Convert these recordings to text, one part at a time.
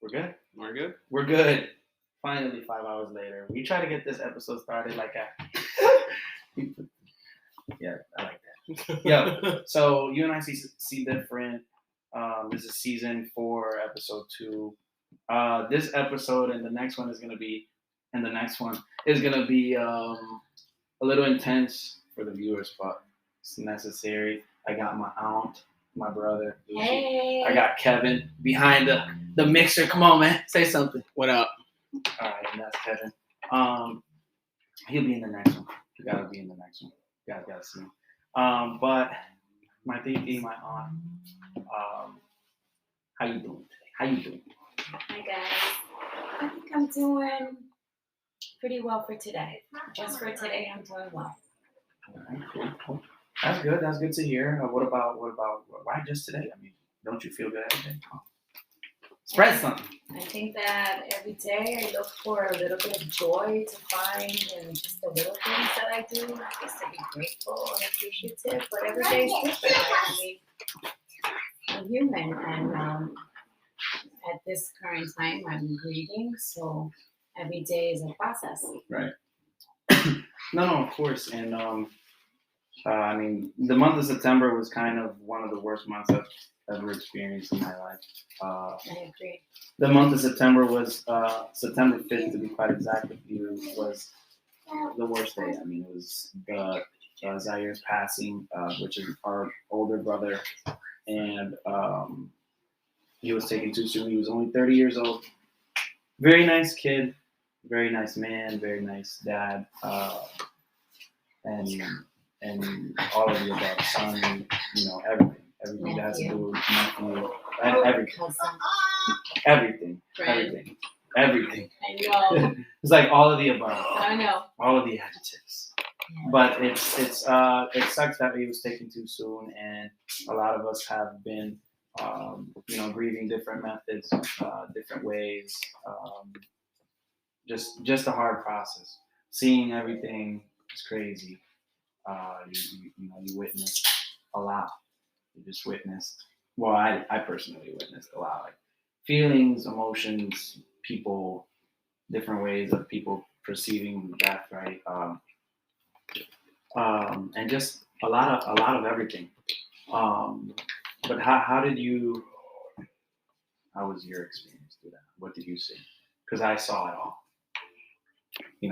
We're good. We're good. We're good. Finally, 5 hours later. We try to get this episode started like a. Yeah, I like that. Yo, so you and I see different. This is season 4, episode 2. This episode and the next one is gonna be, a little intense for the viewers, but it's necessary. I got my aunt, my brother, Lucy. Hey. I got Kevin behind the mixer. Come on, man, say something. What up? All right, and that's Kevin. He'll be in the next one. You gotta be in the next one. You guys gotta see him. But my 𝒑𝒕, my aunt, how you doing today? How you doing? Hi guys. I think I'm doing pretty well for today. Just for today, I'm doing well. All right, cool. That's good. That's good to hear. What about why just today? I mean, don't you feel good every day? Spread something. I think that every day I look for a little bit of joy to find in just the little things that I do, just to be grateful and appreciative. But every day is different. I mean, I'm human, and at this current time, I'm grieving, so every day is a process. Right. No, of course. And I mean, the month of September was kind of one of the worst months I've ever experienced in my life. I agree. The month of September was September 5th, to be quite exact with you, was the worst day. I mean, it was Zaire's passing, which is our older brother, and he was taken too soon. He was only 30 years old. Very nice kid, very nice man, very nice dad, and all of the above, son, everything that has to do with nephew, everything. I know. It's like all of the above. I know. All of the adjectives. Yeah. But it sucks that he was taken too soon, and a lot of us have been, grieving different methods, different ways. Just a hard process. Seeing everything is crazy. You witnessed a lot. You just witnessed. Well, I personally witnessed a lot, like feelings, emotions, people, different ways of people perceiving death, right? And just a lot of everything. But how was your experience through that? What did you see? Because I saw it all. You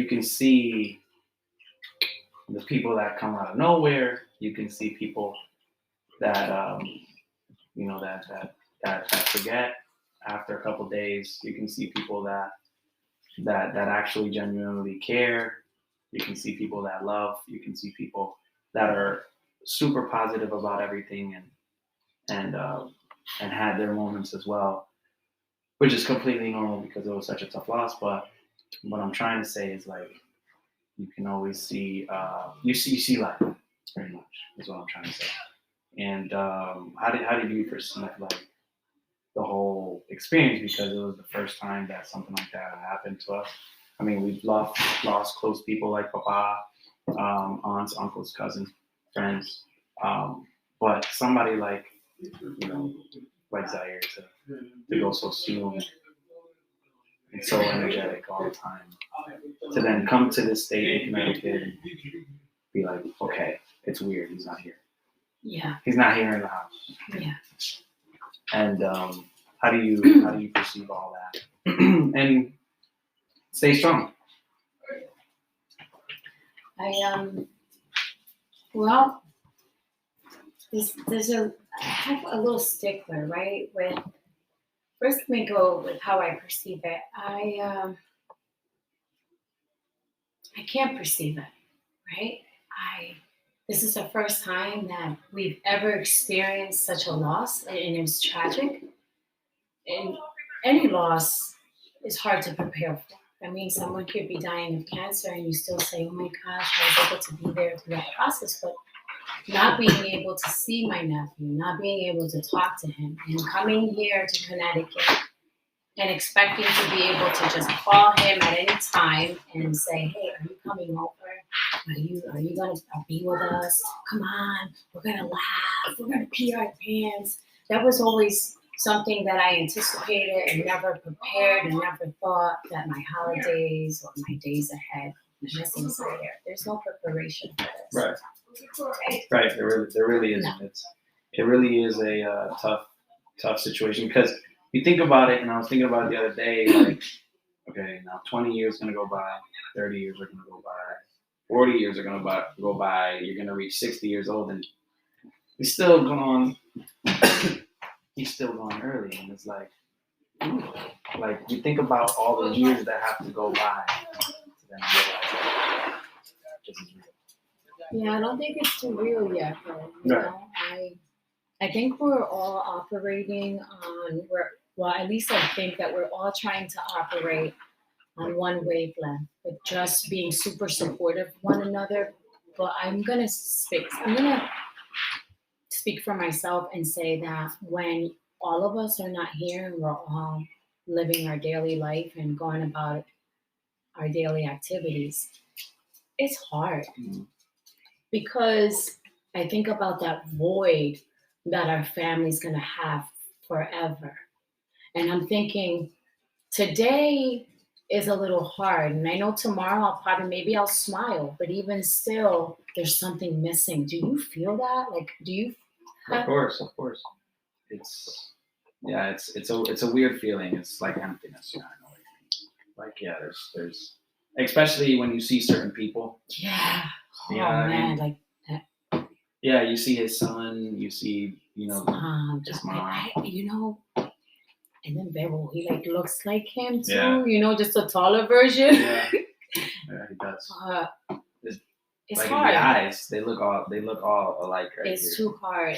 can see the people that come out of nowhere. You can see people that that forget after a couple days. You can see people that actually genuinely care. You can see people that love. You can see people that are super positive about everything and had their moments as well, which is completely normal because it was such a tough loss. But what I'm trying to say is, like, you can always see you see life, very much is what I'm trying to say. And how did you perceive, like, the whole experience, because it was the first time that something like that happened to us? I mean, we've lost close people like Papa, aunts, uncles, cousins, friends, but somebody like Zaire to go so soon and so energetic all the time, to then come to this state in Connecticut and be like, okay, it's weird, he's not here. Yeah. He's not here in the house. Yeah. And how do you perceive all that? And stay strong. Well, I have a little stickler, right? First, let me go with how I perceive it. I can't perceive it, right? This is the first time that we've ever experienced such a loss, and it's tragic. And any loss is hard to prepare for. I mean, someone could be dying of cancer, and you still say, "Oh my gosh, I was able to be there through that process," but not being able to see my nephew, not being able to talk to him, and coming here to Connecticut and expecting to be able to just call him at any time and say, "Hey, are you coming over? Are you gonna be with us? Come on, we're gonna laugh, we're gonna pee our pants." that was always something that I anticipated and never prepared and never thought that my holidays or my days ahead was missing inside there. There's no preparation for this. Right. There really isn't. No. It really is a tough situation because you think about it, and I was thinking about it the other day, like, okay, now 20 years gonna go by, 30 years are gonna go by, 40 years are gonna go by. You're gonna reach 60 years old, and he's still gone. He's still gone early, and it's like you think about all the years that have to go by to then realize that this is real. Yeah, I don't think it's too real yet, though. You know, I think we're all operating on at least I think that we're all trying to operate on one wavelength, with just being super supportive of one another. But I'm gonna speak for myself and say that when all of us are not here and we're all living our daily life and going about our daily activities, it's hard. Because I think about that void that our family's gonna have forever. And I'm thinking today is a little hard. And I know tomorrow maybe I'll smile, but even still, there's something missing. Do you feel that? Like, do you? Of course. It's a weird feeling. It's like emptiness. Yeah, I know what you mean. Like, yeah, there's especially when you see certain people. Yeah. You Oh know what I man, mean? like that. Yeah, you see his son. You see, his mom. And then Bevo, he like looks like him too. Yeah. Just a taller version. Yeah, he does. It's like hard. In the eyes, they look all alike, right? It's too hard.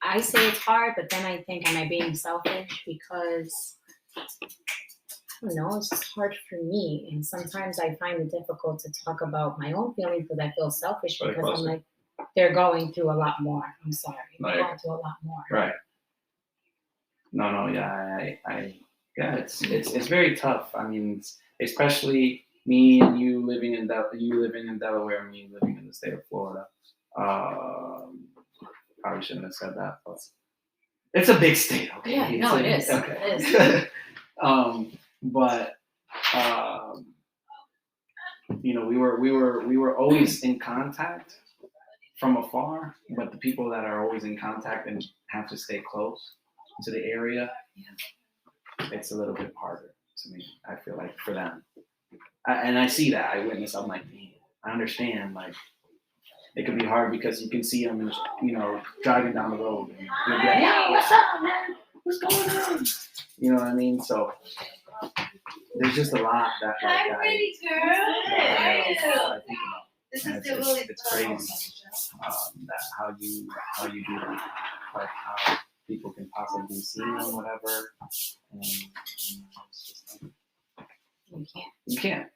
I say it's hard, but then I think, am I being selfish? Because I don't know, it's just hard for me. And sometimes I find it difficult to talk about my own feelings because I feel selfish because I'm like, they're going through a lot more. I'm sorry. They're going through a lot more. Right. No, yeah, it's very tough. I mean, especially me and you living in Delaware, me living in the state of Florida. Probably shouldn't have said that, but it's a big state. Okay. Yeah, no, it is. Okay. It is. But we were always in contact from afar, but the people that are always in contact and have to stay close to the area, it's a little bit harder to me. I feel like for them, and I see that. I witness. I'm like, man, I understand. Like, it can be hard because you can see them, driving down the road, and you'll be like, "Yeah, what's up, man? What's going on?" You know what I mean? So there's just a lot that Hi, pretty girl. I think about. This And is the really it's crazy that how you do that, like how people can possibly see them, whatever, and it's just like, you can't.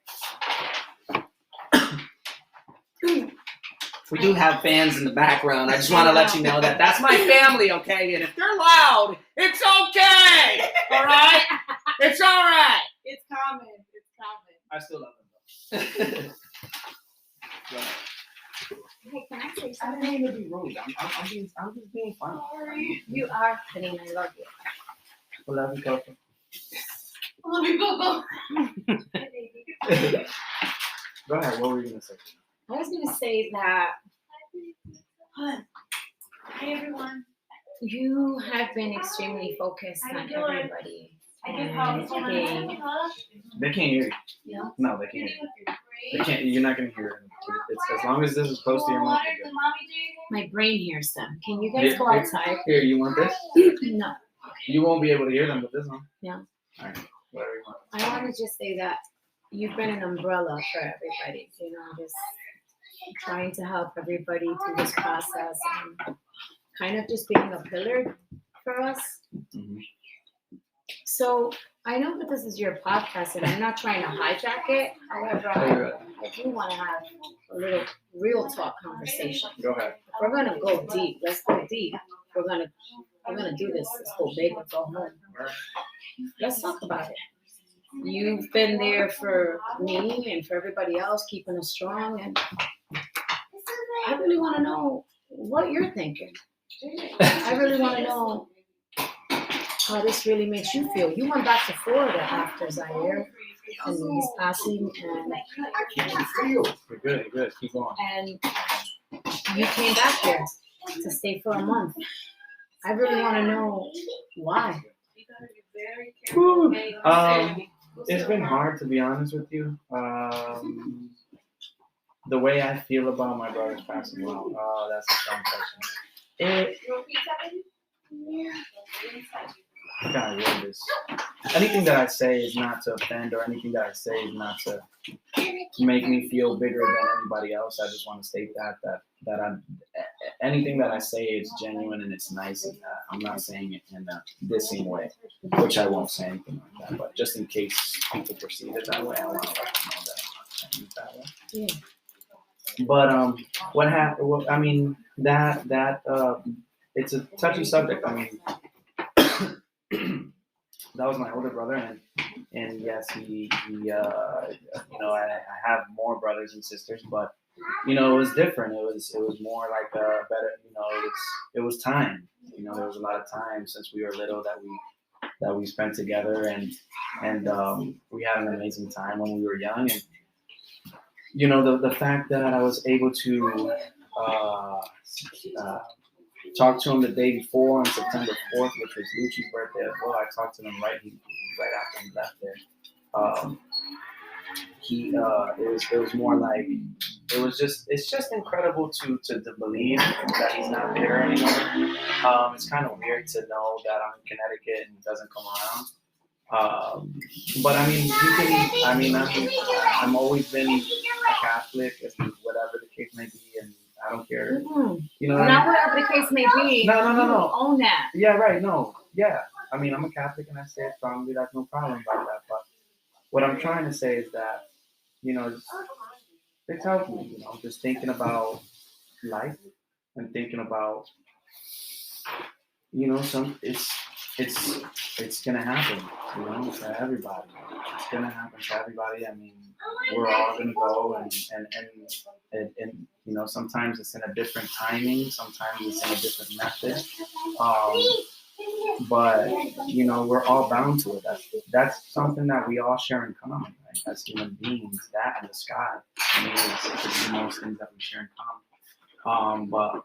We do have fans in the background. I just want to let you know that that's my family, okay? And if they're loud, it's okay. All right? It's all right. It's common. I still love them though. Hey, can I say I something? don't mean to be rude. I'm just being fun. You are kidding. I love you. I love you, Coco. Love you, Coco. Go ahead. What were you gonna say? I was going to say that Hey, everyone. you have been extremely focused How you on doing? everybody. I can And They can't hear you. Yeah. No, they can't. They can't. You're not gonna hear them. It's as long as this is close to your mouth. you're good. my brain hears them. Can you guys go outside? Here, you want this? No. You won't be able to hear them with this one. Yeah. All right. Whatever you want. I want to just say that you've been an umbrella for everybody. Just trying to help everybody through this process and kind of just being a pillar for us. Mm-hmm. So I know that this is your podcast and I'm not trying to hijack it. However, I do want to have a little real talk conversation. Go ahead. If we're gonna go deep, let's go deep. We're gonna do this. Let's go big or go home. Let's talk about it. You've been there for me and for everybody else, keeping us strong, and I really want to know what you're thinking. I really want to know how this really makes you feel. You went back to Florida after Zaire and his passing, and You're good. You're good. Keep going. and you came back here to stay for a month. I really want to know why. Whew. It's been hard, to be honest with you. The way I feel about my brother's passing, well, that's a strong question. How can I word this? Anything that I say is not to offend, or anything that I say is not to make me feel bigger than anybody else. I just want to state that I'm anything that I say is genuine and it's nice, and I'm not saying it in a dissing way, which I won't say anything like that. But just in case people perceive it that way, I want to let them know that I mean that way. Yeah. But what happened? Well, I mean that it's a touchy subject. I mean, that was my older brother, and yes, he I have more brothers and sisters, but it was different. It was more like a better, it was time. There was a lot of time since we were little that we spent together, and we had an amazing time when we were young, and the fact that I was able to talked to him the day before on September 4th, which was Lucci's birthday as well. I talked to him right after he left there. It was more like it's just incredible to believe that he's not there anymore. It's kind of weird to know that I'm in Connecticut and he doesn't come around. But I mean, I'm always been a Catholic, whatever the case may be, and I don't care. Mm-hmm. Not whatever the case may be. No. You own that. Yeah, right. No. Yeah. I mean, I'm a Catholic and I say it strongly. That's no problem about that. But what I'm trying to say is that, it's helped me, just thinking about life and thinking about, it's gonna happen, to everybody. It's gonna happen to everybody. I mean, we're all gonna go, and sometimes it's in a different timing, sometimes it's in a different method. But we're all bound to it. That's something that we all share in common, right? As human beings, that and the sky. I mean, it's the most things that we share in common. But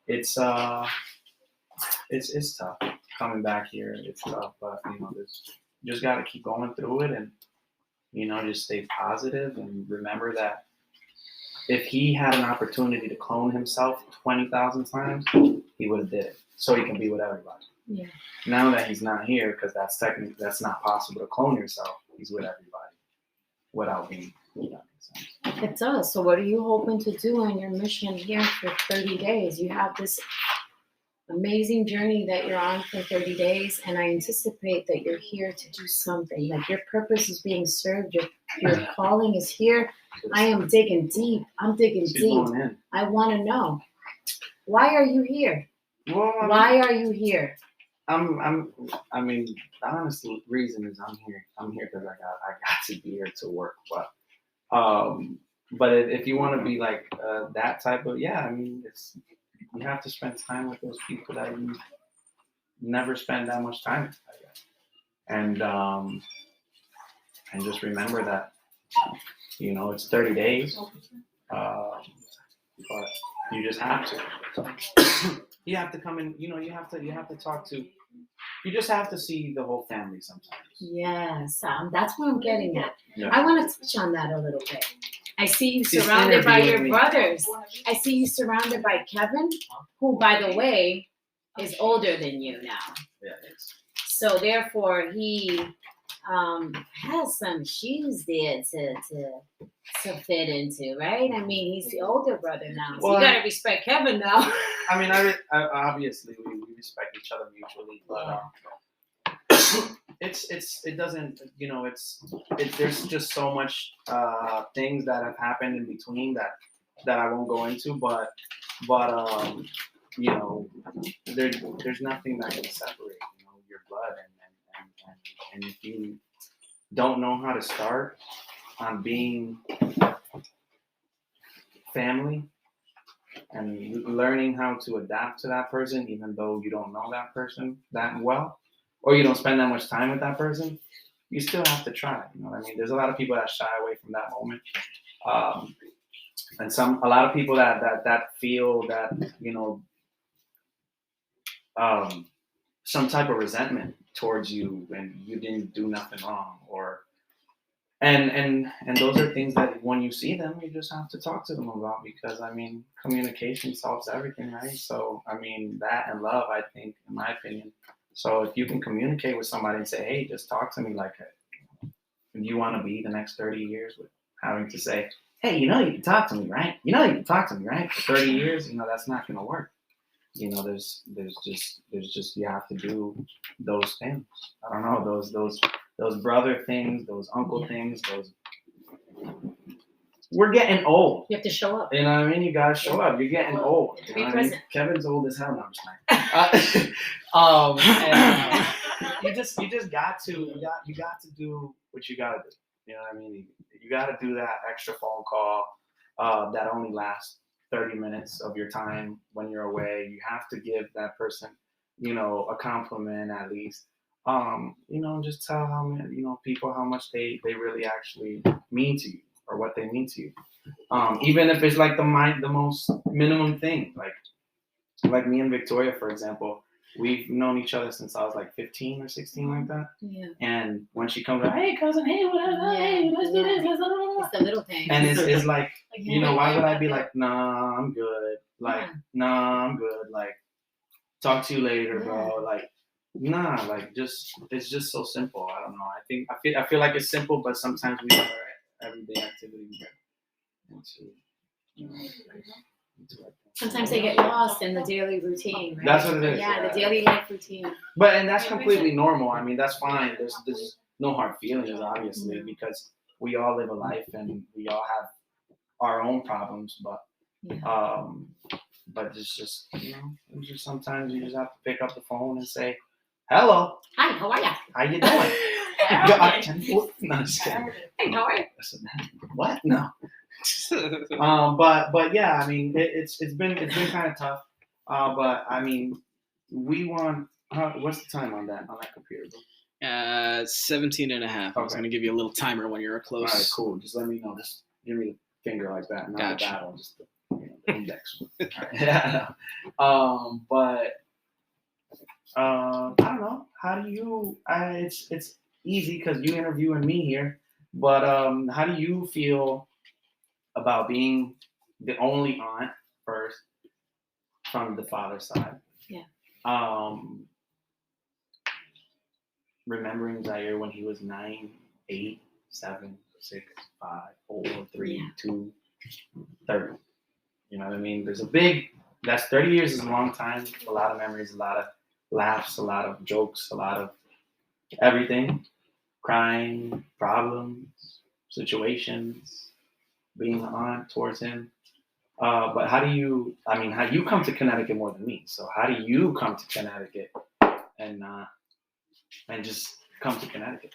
it's tough coming back here. It's tough, but you just got to keep going through it, and just stay positive and remember that if he had an opportunity to clone himself 20,000 times, he would have did it, so he can be with everybody. Yeah. Now that he's not here, because that's not possible to clone yourself, he's with everybody without being. It does. So what are you hoping to do on your mission here for 30 days? You have this amazing journey that you're on for 30 days, and I anticipate that you're here to do something. Like your purpose is being served, your calling is here. I am digging deep. I'm digging deep. I want to know, why are you here? Well, why are you here? I mean, the honest reason is I'm here. I'm here because I got to be here to work. But if you want to be like that type of, I mean, you have to spend time with those people that you never spend that much time with, I guess. And just remember that, it's 30 days, but you just have to. You have to come in, you have to talk to, you just have to see the whole family sometimes. Yes, that's what I'm getting at. Yeah. I want to touch on that a little bit. I see you surrounded by your brothers. I see you surrounded by Kevin, who, by the way, is older than you now. Yeah, it is. So therefore, he has some shoes there to fit into, right? I mean, he's the older brother now, so you gotta respect Kevin now. I mean, obviously we respect each other mutually, but it doesn't, there's just so much things that have happened in between that I won't go into, but there's nothing that can separate your blood, and if you don't know how to start on being family, and learning how to adapt to that person, even though you don't know that person that well, or you don't spend that much time with that person, you still have to try. You know what I mean? There's a lot of people that shy away from that moment. And a lot of people that feel that, you know, some type of resentment towards you when you didn't do nothing wrong, or and those are things that when you see them, you just have to talk to them about, because I mean, communication solves everything, right? So I mean, that and love, I think, in my opinion. So if you can communicate with somebody and say, hey, just talk to me like it, and you want to be the next 30 years with having to say, hey, you know, you can talk to me, right? You know, you can talk to me, right? For 30 years, you know, that's not going to work. You know, there's just you have to do those things. I don't know, those brother things, those uncle things, those. We're getting old. You have to show up. You know what I mean? You gotta show up. You're getting old. To be present. Kevin's old as hell. No, I'm just lying. You just got to do what you gotta do. You know what I mean? You gotta do that extra phone call that only lasts 30 minutes of your time when you're away. You have to give that person, you know, a compliment at least. You know, just tell people how much they really actually mean to you, or what they mean to you. Even if it's like the most minimum thing, like me and Victoria, for example, we've known each other since I was like 15 or 16, like that. Yeah. And when she comes like, hey cousin, hey whatever, hey, let's do this, let's do It's the little things. and it's like, you know, why would I be like, nah, I'm good, like, nah, I'm good, like, talk to you later, bro, like, nah, like, it's just so simple. I don't know. I feel like it's simple, but sometimes we have our everyday activity into, you know, Sometimes they get lost in the daily routine, right? That's what it is. Yeah, the daily life routine. And that's completely normal. I mean, that's fine. There's no hard feelings, obviously, because we all live a life and we all have our own problems. But it's just, you know, it's just sometimes you just have to pick up the phone and say, hello. Hi, how are ya? How you doing? No, just kidding. Hey, how are you? What? No. But yeah, I mean, it's been kind of tough. But I mean, we want. What's the time on that computer? 17 and a half. I was Okay. going to give you a little timer when you're close. All right, cool. Just let me know. Just give me the finger like that, not Gotcha. the battle, just the index. All right. Yeah. But I don't know. How do you? It's easy because you interviewing me here. But how do you feel about being the only aunt first from the father's side? Yeah. Remembering Zaire when he was 9, 8, 7, 6, 5, 4, 3, 2, 30. You know what I mean? That's 30 years is a long time. A lot of memories, a lot of laughs, a lot of jokes, a lot of everything. Crying, problems, situations, being an aunt towards him. But how you come to Connecticut more than me. So how do you come to Connecticut and just come to Connecticut?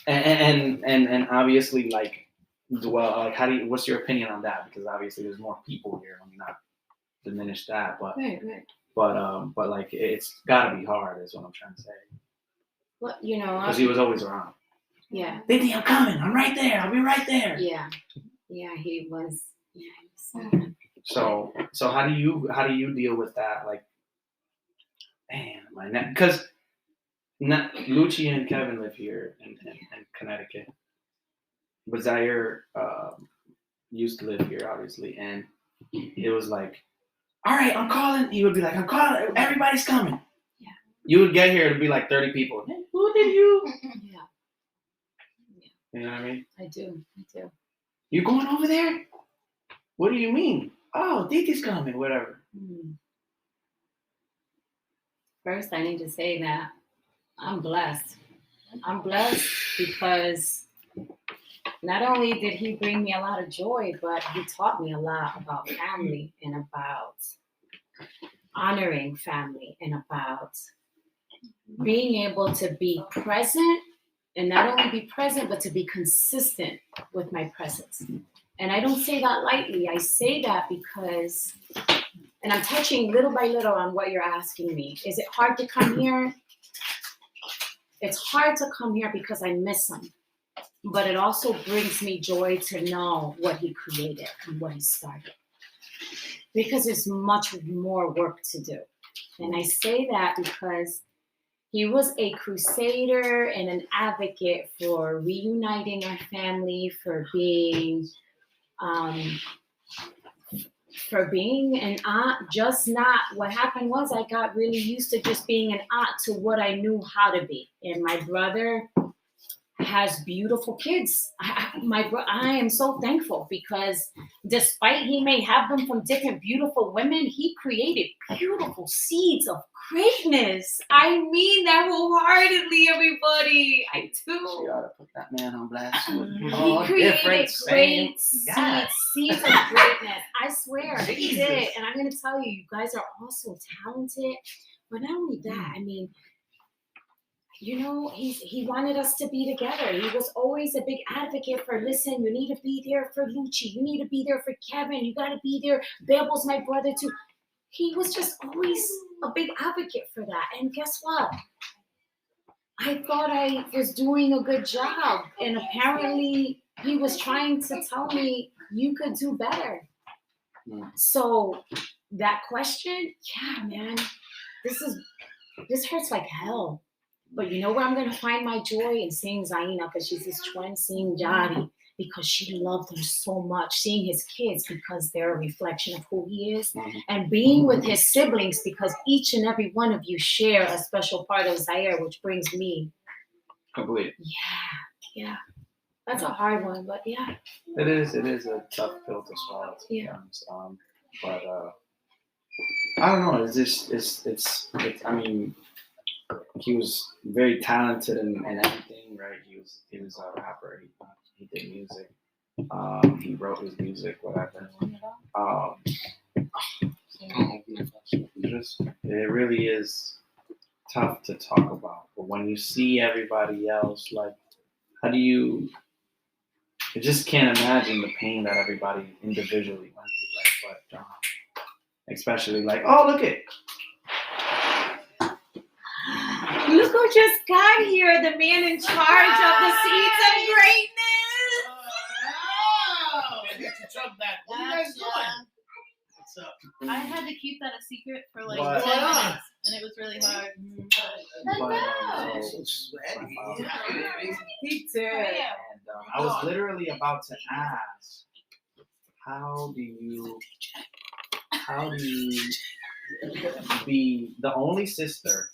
And obviously, like, what's your opinion on that? Because obviously there's more people here. Let me not diminish that, but Right. but like, it's gotta be hard, is what I'm trying to say. Well, you know. Because he was always around. Yeah. Baby, I'm coming. I'm right there. I'll be right there. Yeah. Yeah, he was. So how do you deal with that? Like, man, my neck. Because Lucci and Kevin live here in Connecticut, but Zaire used to live here, obviously, and it was like, all right, I'm calling. He would be like, I'm calling. Everybody's coming. Yeah. You would get here to be like 30 people. Hey, who did you? Yeah. You know what I mean? I do. You going over there? What do you mean? Oh, 𝒑𝒕's coming, whatever. First, I need to say that I'm blessed. I'm blessed because not only did he bring me a lot of joy, but he taught me a lot about family and about honoring family and about being able to be present, and not only be present, but to be consistent with my presence And I don't say that lightly. I say that because, and I'm touching little by little on what you're asking me. Is it hard to come here? It's hard to come here because I miss him. But it also brings me joy to know what he created and what he started. Because there's much more work to do. And I say that because he was a crusader and an advocate for reuniting our family, for being an aunt. Just not, what happened was I got really used to just being an aunt to what I knew how to be. And my brother has beautiful kids. I am so thankful because despite he may have them from different beautiful women, he created beautiful seeds of greatness. I mean that wholeheartedly, everybody. I do. She ought to put that man on blast. He created great seeds of greatness. I swear, he did. And I'm going to tell you, you guys are all so talented. But not only that, I mean, you know, he wanted us to be together. He was always a big advocate for, listen, you need to be there for Lucci. You need to be there for Kevin. You got to be there. Bebel's my brother too. He was just always a big advocate for that. And guess what? I thought I was doing a good job. And apparently he was trying to tell me you could do better. So that question, yeah, man, this hurts like hell. But you know where I'm going to find my joy? In seeing Zaina, because she's his twin, seeing Yadi, because she loved him so much, seeing his kids, because they're a reflection of who he is, and being with his siblings, because each and every one of you share a special part of Zaire, which brings me. Complete. Yeah. That's a hard one, but yeah. It is a tough pill to swallow, to be Yeah. honest. But I don't know. It's. I mean, he was very talented in everything, right? He was a rapper. He did music. He wrote his music, whatever. It really is tough to talk about. But when you see everybody else, like, how do you? I just can't imagine the pain that everybody individually went through, right? But especially like, oh, look it. Look who just got here, the man in charge of the Seeds of Greatness. Wow! Get your truck back. What are you guys doing? What's up? I had to keep that a secret for like But- 10 minutes, and it was really hard. He did. And I was literally about to ask, how do you be the only sister,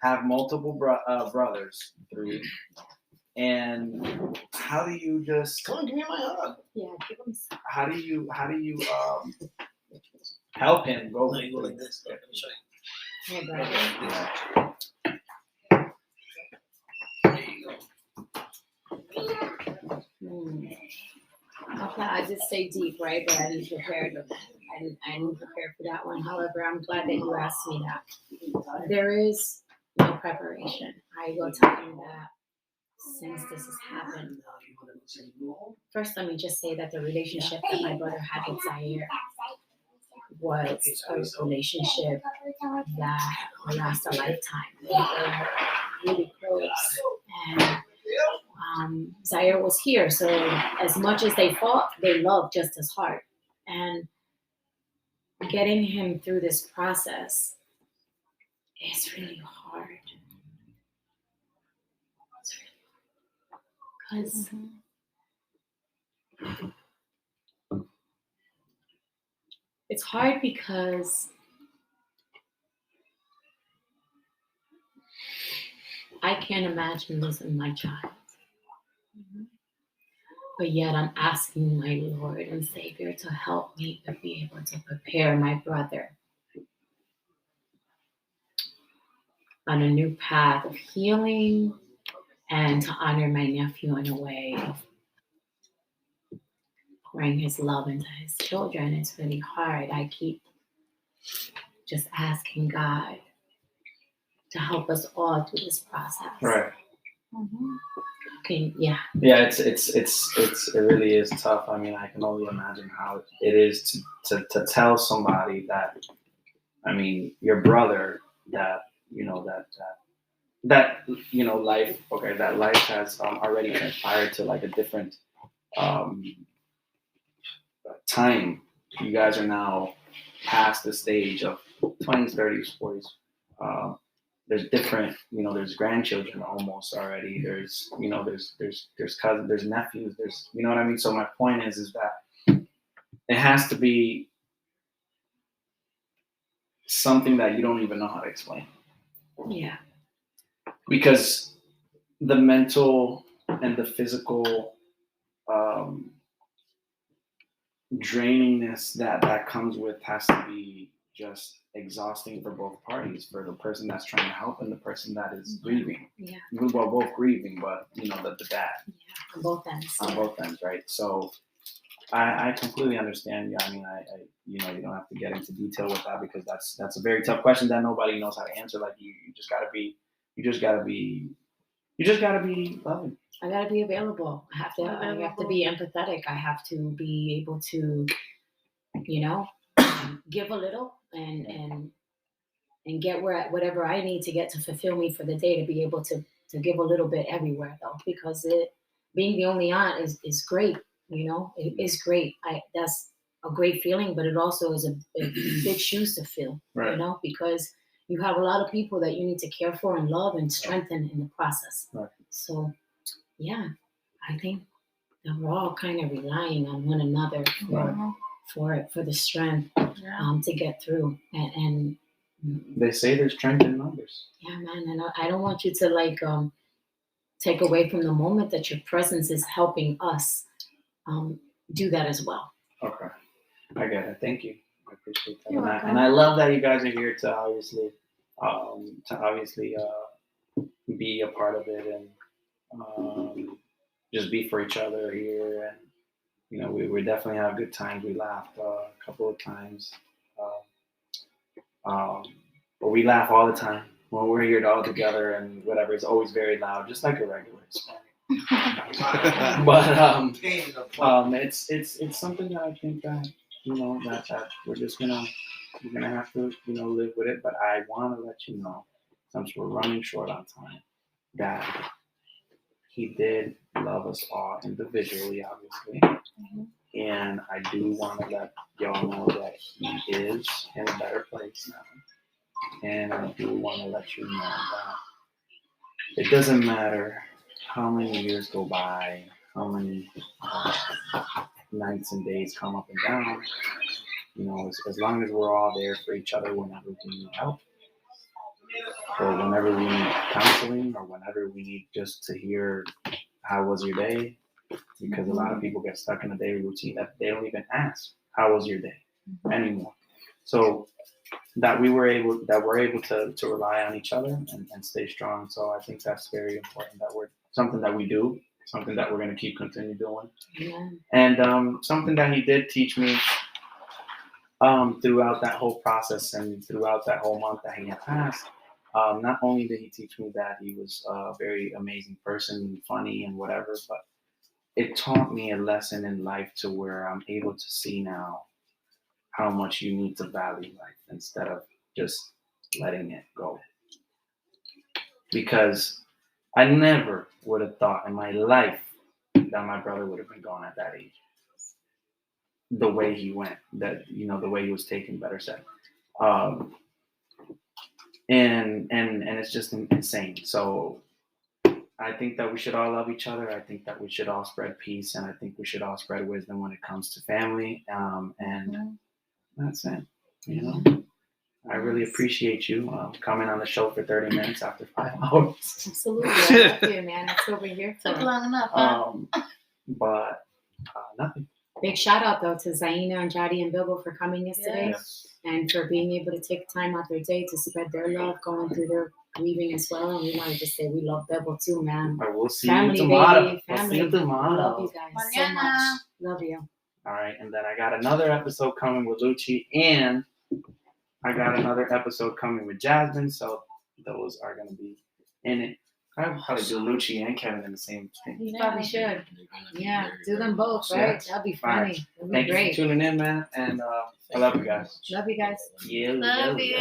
have multiple brothers, 3, and how do you just? Come on, give me my hug. Yeah, give him some. How do you help him go? No, you go like this. Let me show you. Hey, brother. There you go. Okay, I did say deep, right? But I didn't prepare. I didn't prepare for that one. However, I'm glad that you asked me that. There is no preparation. I will tell you that since this has happened. First, let me just say that the relationship that my brother had with Zaire was a relationship that will last a lifetime. We were really close. And Zaire was here, so as much as they fought, they loved just as hard. And getting him through this process is really hard. Because it's hard because I can't imagine losing my child. But yet I'm asking my Lord and Savior to help me to be able to prepare my brother on a new path of healing and to honor my nephew in a way of pouring his love into his children. It's really hard. I keep just asking God to help us all through this process. Right. Yeah. Yeah, it really is tough. I mean, I can only imagine how it is to tell somebody that, I mean, your brother, that life, okay, that life has already transpired to like a different um, time. You guys are now past the stage of 20s, 30s, 40s. There's different, there's grandchildren almost already. There's cousins, there's nephews, there's, you know what I mean? So my point is that it has to be something that you don't even know how to explain. Yeah. Because the mental and the physical drainingness that comes with has to be just exhausting for both parties, for the person that's trying to help and the person that is grieving. Yeah. Well, both grieving, but the dad. Yeah. On both ends. On both ends, right? So I completely understand. Yeah, I mean, I you don't have to get into detail with that because that's a very tough question that nobody knows how to answer. Like you just gotta be loving. I gotta be available. I have to be empathetic. I have to be able to, give a little and get whatever I need to get to fulfill me for the day, to be able to give a little bit everywhere though, because being the only aunt is great. It is great. That's a great feeling, but it also is a big shoes to fill. Right. Because you have a lot of people that you need to care for and love and strengthen in the process. Right. So, yeah, I think that we're all kind of relying on one another for the strength to get through. And they say there's strength in numbers. Yeah, man. And I don't want you to take away from the moment that your presence is helping us do that as well. Okay, I get it. Thank you. I appreciate that. You're welcome. And I love that you guys are here to obviously be a part of it and just be for each other here. And we definitely have good times. We laughed a couple of times, but we laugh all the time when we're here all together, and whatever. It's always very loud, just like a regular Hispanic. But it's something that I think that that we're just gonna have to live with it. But I want to let you know, since we're running short on time, that he did love us all individually, obviously. And I do want to let y'all know that he is in a better place now. And I do want to let you know that it doesn't matter how many years go by, how many nights and days come up and down. As long as we're all there for each other whenever we need help, or whenever we need counseling, or whenever we need just to hear how was your day, because a lot of people get stuck in a daily routine that they don't even ask how was your day anymore. So that we're able to rely on each other and stay strong. So I think that's very important, that we're something that we do, something that we're going to keep continue doing. Yeah. And something that he did teach me throughout that whole process and throughout that whole month that he had passed. Not only did he teach me that he was a very amazing person, funny and whatever, but it taught me a lesson in life to where I'm able to see now how much you need to value life instead of just letting it go. Because I never would have thought in my life that my brother would have been gone at that age. The way he went, the way he was taken, better said. And it's just insane. So I think that we should all love each other. I think that we should all spread peace, and I think we should all spread wisdom when it comes to family. And that's it. I really appreciate you coming on the show for 30 minutes after 5 hours. Absolutely. I love you, man. That's what we're here for. Took long enough, huh? But nothing. Big shout out though to Zaina and Jadi and Bilbo for coming yesterday, Yes. and for being able to take time out their day to spread their love, going through their grieving as well. And we want to just say we love Bilbo too, man. But we'll see Family, you tomorrow. baby, We'll see family. you tomorrow. Love you guys so Mañana. much. Love you. All right, and then I got another episode coming with Lucci, and I got another episode coming with Jasmine, so those are going to be in it. I would probably do Lucci and Kevin in the same thing. You probably should. Yeah, do them both, right? That'd be funny. That'd be Thank you great. for tuning in, man. And I love you guys. Love you guys. Yeah, Love you.